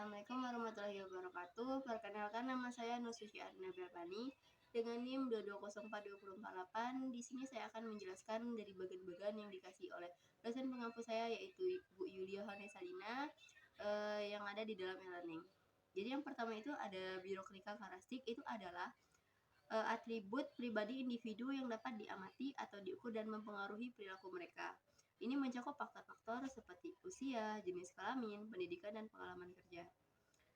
Assalamualaikum warahmatullahi wabarakatuh. Perkenalkan nama saya Nusuci Arina Bani dengan NIM 2204248. Di sini saya akan menjelaskan dari bagian-bagian yang dikasih oleh dosen pengampu saya yaitu Bu Yulia Hanesalina yang ada di dalam e-learning. Jadi yang pertama itu ada biroklinika karakteristik, itu adalah atribut pribadi individu yang dapat diamati atau diukur dan mempengaruhi perilaku mereka. Ini mencakup faktor-faktor seperti usia, jenis kelamin, pendidikan, dan pengalaman kerja.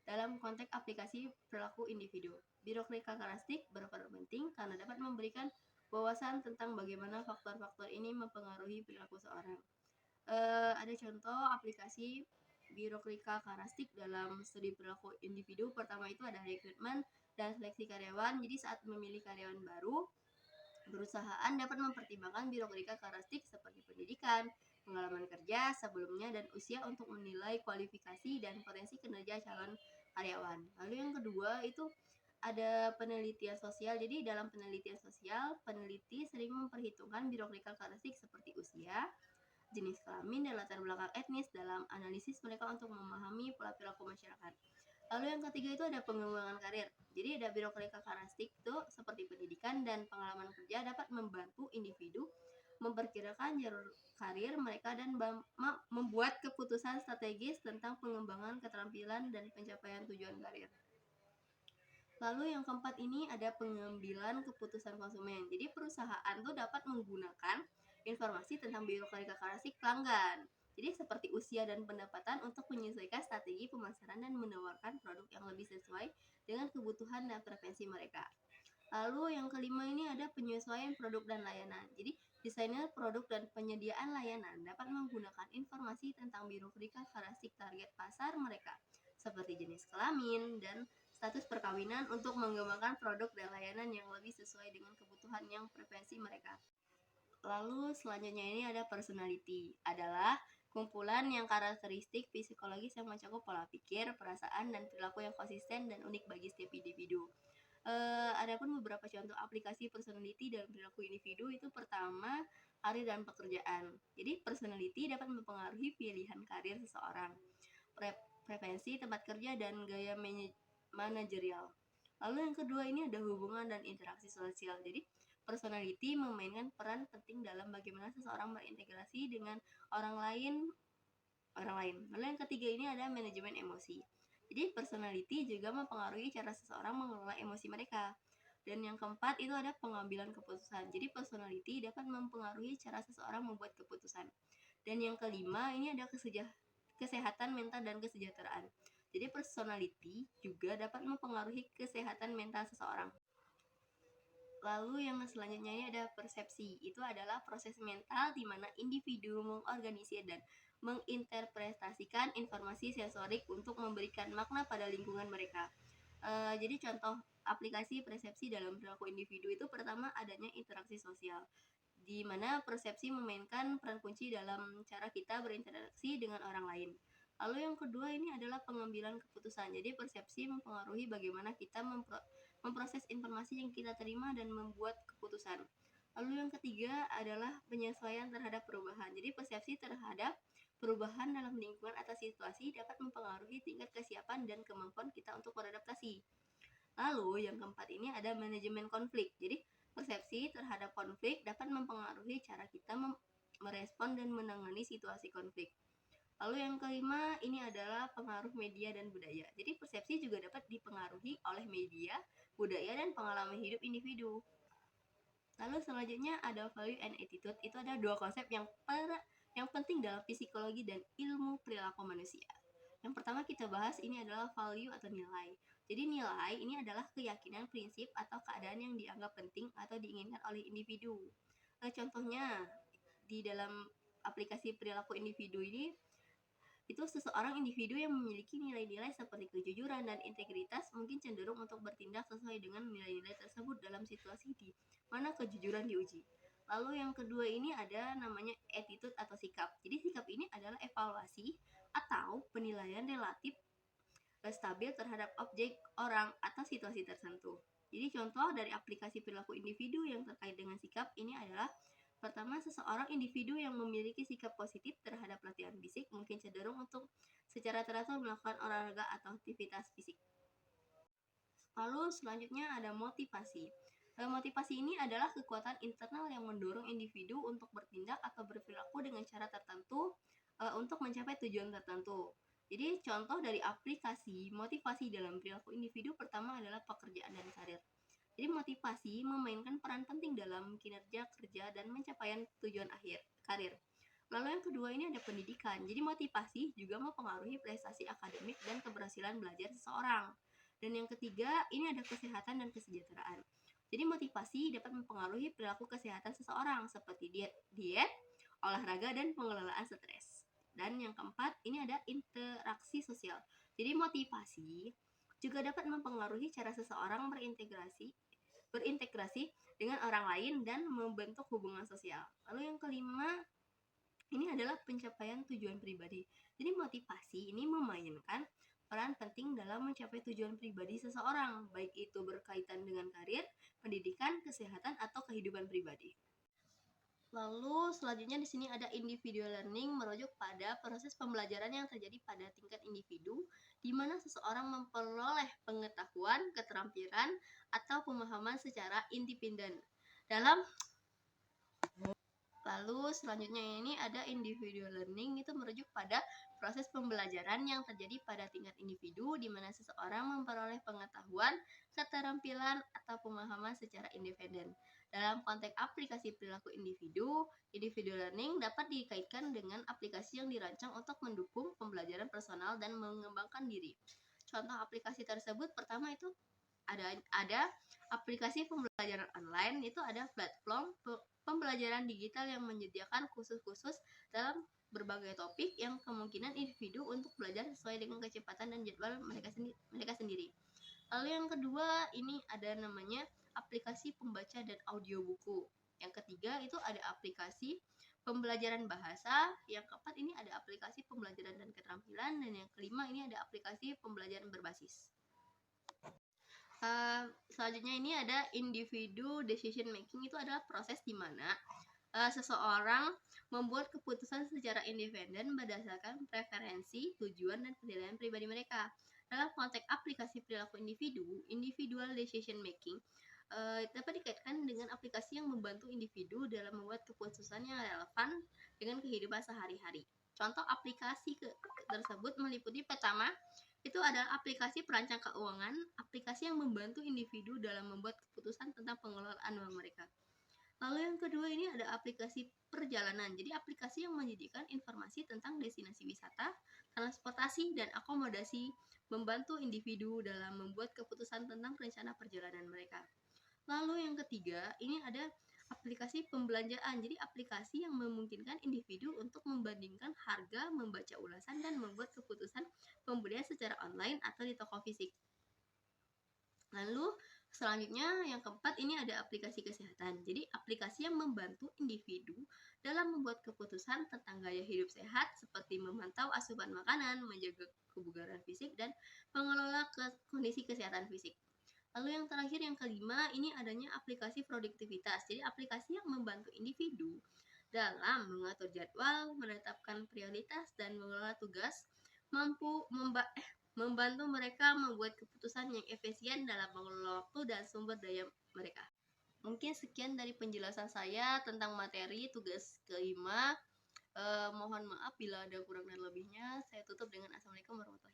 Dalam konteks aplikasi perilaku individu, biroklinika karakteristik berperan penting karena dapat memberikan wawasan tentang bagaimana faktor-faktor ini mempengaruhi perilaku seorang. Ada contoh aplikasi biroklinika karakteristik dalam studi perilaku individu. Pertama itu ada rekrutmen dan seleksi karyawan. Jadi saat memilih karyawan baru, perusahaan dapat mempertimbangkan biroklinika karakteristik seperti pendidikan, pengalaman kerja sebelumnya, dan usia untuk menilai kualifikasi dan potensi kinerja calon karyawan. Lalu yang kedua itu ada penelitian sosial. Jadi dalam penelitian sosial, peneliti sering memperhitungkan biroklinika karakteristik seperti usia, jenis kelamin, dan latar belakang etnis dalam analisis mereka untuk memahami pola perilaku masyarakat. Lalu yang ketiga itu ada pengembangan karir. Jadi ada biroklinika karakteristik itu seperti pendidikan dan pengalaman kerja dapat membantu individu memperkirakan jalur karir mereka dan membuat keputusan strategis tentang pengembangan keterampilan dan pencapaian tujuan karir. Lalu yang keempat ini ada pengambilan keputusan konsumen. Jadi perusahaan tuh dapat menggunakan informasi tentang biroklinika karakteristik pelanggan. Jadi seperti usia dan pendapatan untuk menyesuaikan strategi pemasaran dan menawarkan produk yang lebih sesuai dengan kebutuhan dan preferensi mereka. Lalu yang kelima ini ada penyesuaian produk dan layanan. Jadi desainer produk dan penyediaan layanan dapat menggunakan informasi tentang biroklinika karakteristik target pasar mereka seperti jenis kelamin dan status perkawinan untuk mengembangkan produk dan layanan yang lebih sesuai dengan kebutuhan yang preferensi mereka. Lalu selanjutnya ini ada personality, adalah kumpulan yang karakteristik psikologis yang mencakup pola pikir, perasaan, dan perilaku yang konsisten dan unik bagi setiap individu. Adapun beberapa contoh aplikasi personality dalam perilaku individu itu pertama, karir dan pekerjaan. Jadi personality dapat mempengaruhi pilihan karir seseorang, preferensi tempat kerja, dan gaya manajerial. Lalu yang kedua ini ada hubungan dan interaksi sosial. Jadi personality memainkan peran penting dalam bagaimana seseorang berintegrasi dengan orang lain. Lalu yang ketiga ini ada manajemen emosi. Jadi personality juga mempengaruhi cara seseorang mengelola emosi mereka. Dan yang keempat itu ada pengambilan keputusan. Jadi personality dapat mempengaruhi cara seseorang membuat keputusan. Dan yang kelima ini ada kesehatan mental dan kesejahteraan. Jadi personality juga dapat mempengaruhi kesehatan mental seseorang. Lalu yang selanjutnya ini ada persepsi. Itu adalah proses mental di mana individu mengorganisir dan menginterpretasikan informasi sensorik untuk memberikan makna pada lingkungan mereka. Jadi contoh aplikasi persepsi dalam perilaku individu itu pertama adanya interaksi sosial, di mana persepsi memainkan peran kunci dalam cara kita berinteraksi dengan orang lain. Lalu yang kedua ini adalah pengambilan keputusan. Jadi persepsi mempengaruhi bagaimana kita memproses informasi yang kita terima dan membuat keputusan. Lalu yang ketiga adalah penyesuaian terhadap perubahan. Jadi persepsi terhadap perubahan dalam lingkungan atau situasi dapat mempengaruhi tingkat kesiapan dan kemampuan kita untuk beradaptasi. Lalu yang keempat ini ada manajemen konflik. Jadi persepsi terhadap konflik dapat mempengaruhi cara kita merespon dan menangani situasi konflik. Lalu yang kelima ini adalah pengaruh media dan budaya. Jadi persepsi juga dapat dipengaruhi oleh media, budaya, dan pengalaman hidup individu. Lalu selanjutnya ada value and attitude. Itu ada dua konsep yang penting dalam psikologi dan ilmu perilaku manusia. Yang pertama kita bahas ini adalah value atau nilai. Jadi nilai ini adalah keyakinan, prinsip, atau keadaan yang dianggap penting atau diinginkan oleh individu. Contohnya di dalam aplikasi perilaku individu ini itu seseorang individu yang memiliki nilai-nilai seperti kejujuran dan integritas mungkin cenderung untuk bertindak sesuai dengan nilai-nilai tersebut dalam situasi di mana kejujuran diuji. Lalu yang kedua ini ada namanya attitude atau sikap. Jadi sikap ini adalah evaluasi atau penilaian relatif stabil terhadap objek, orang, atau situasi tertentu. Jadi contoh dari aplikasi perilaku individu yang terkait dengan sikap ini adalah Pertama, seseorang individu yang memiliki sikap positif terhadap latihan fisik mungkin cenderung untuk secara teratur melakukan olahraga atau aktivitas fisik. Lalu selanjutnya ada motivasi. Motivasi ini adalah kekuatan internal yang mendorong individu untuk bertindak atau berperilaku dengan cara tertentu untuk mencapai tujuan tertentu. Jadi contoh dari aplikasi motivasi dalam perilaku individu pertama adalah pekerjaan dan karir. Jadi motivasi memainkan peran penting dalam kinerja kerja dan pencapaian tujuan akhir karir. Lalu yang kedua ini ada pendidikan. Jadi motivasi juga mempengaruhi prestasi akademik dan keberhasilan belajar seseorang. Dan yang ketiga ini ada kesehatan dan kesejahteraan. Jadi motivasi dapat mempengaruhi perilaku kesehatan seseorang seperti diet, olahraga, dan pengelolaan stres. Dan yang keempat ini ada interaksi sosial. Jadi motivasi juga dapat mempengaruhi cara seseorang berintegrasi dengan orang lain dan membentuk hubungan sosial. Lalu yang kelima ini adalah pencapaian tujuan pribadi. Jadi motivasi ini memainkan peran penting dalam mencapai tujuan pribadi seseorang, baik itu berkaitan dengan karir, pendidikan, kesehatan, atau kehidupan pribadi. Lalu selanjutnya di sini ada individual learning, merujuk pada proses pembelajaran yang terjadi pada tingkat individu, di mana seseorang memperoleh pengetahuan, keterampilan, atau pemahaman secara independen. Lalu selanjutnya ini ada individual learning, itu merujuk pada proses pembelajaran yang terjadi pada tingkat individu, di mana seseorang memperoleh pengetahuan, keterampilan, atau pemahaman secara independen. Dalam konteks aplikasi perilaku individu, individual learning dapat dikaitkan dengan aplikasi yang dirancang untuk mendukung pembelajaran personal dan mengembangkan diri. Contoh aplikasi tersebut pertama itu ada aplikasi pembelajaran online, itu ada platform pembelajaran digital yang menyediakan kursus-kursus dalam berbagai topik yang kemungkinan individu untuk belajar sesuai dengan kecepatan dan jadwal mereka sendiri. Lalu yang kedua ini ada namanya aplikasi pembaca dan audio buku. Yang ketiga itu ada aplikasi pembelajaran bahasa. Yang keempat ini ada aplikasi pembelajaran dan keterampilan. Dan yang kelima ini ada aplikasi pembelajaran berbasis. Selanjutnya ini ada individu decision making, itu adalah proses di mana seseorang membuat keputusan secara independen berdasarkan preferensi, tujuan, dan penilaian pribadi mereka. Dalam konteks aplikasi perilaku individu, individual decision making dapat dikaitkan dengan aplikasi yang membantu individu dalam membuat keputusan yang relevan dengan kehidupan sehari-hari. Contoh aplikasi tersebut meliputi pertama, itu adalah aplikasi perancang keuangan, aplikasi yang membantu individu dalam membuat keputusan tentang pengelolaan uang mereka. Lalu yang kedua ini ada aplikasi perjalanan. Jadi aplikasi yang menyediakan informasi tentang destinasi wisata, transportasi, dan akomodasi, membantu individu dalam membuat keputusan tentang rencana perjalanan mereka. Lalu yang ketiga ini ada aplikasi pembelanjaan. Jadi aplikasi yang memungkinkan individu untuk membandingkan harga, membaca ulasan, dan membuat keputusan pembelian secara online atau di toko fisik. Lalu selanjutnya yang keempat ini ada aplikasi kesehatan. Jadi aplikasi yang membantu individu dalam membuat keputusan tentang gaya hidup sehat seperti memantau asupan makanan, menjaga kebugaran fisik, dan mengelola kondisi kesehatan fisik. Lalu yang terakhir yang kelima ini adanya aplikasi produktivitas. Jadi aplikasi yang membantu individu dalam mengatur jadwal, menetapkan prioritas, dan mengelola tugas, membantu mereka membuat keputusan yang efisien dalam mengelola waktu dan sumber daya mereka. Mungkin sekian dari penjelasan saya tentang materi tugas kelima. Mohon maaf bila ada kurang dan lebihnya. Saya tutup dengan assalamualaikum warahmatullahi wabarakatuh.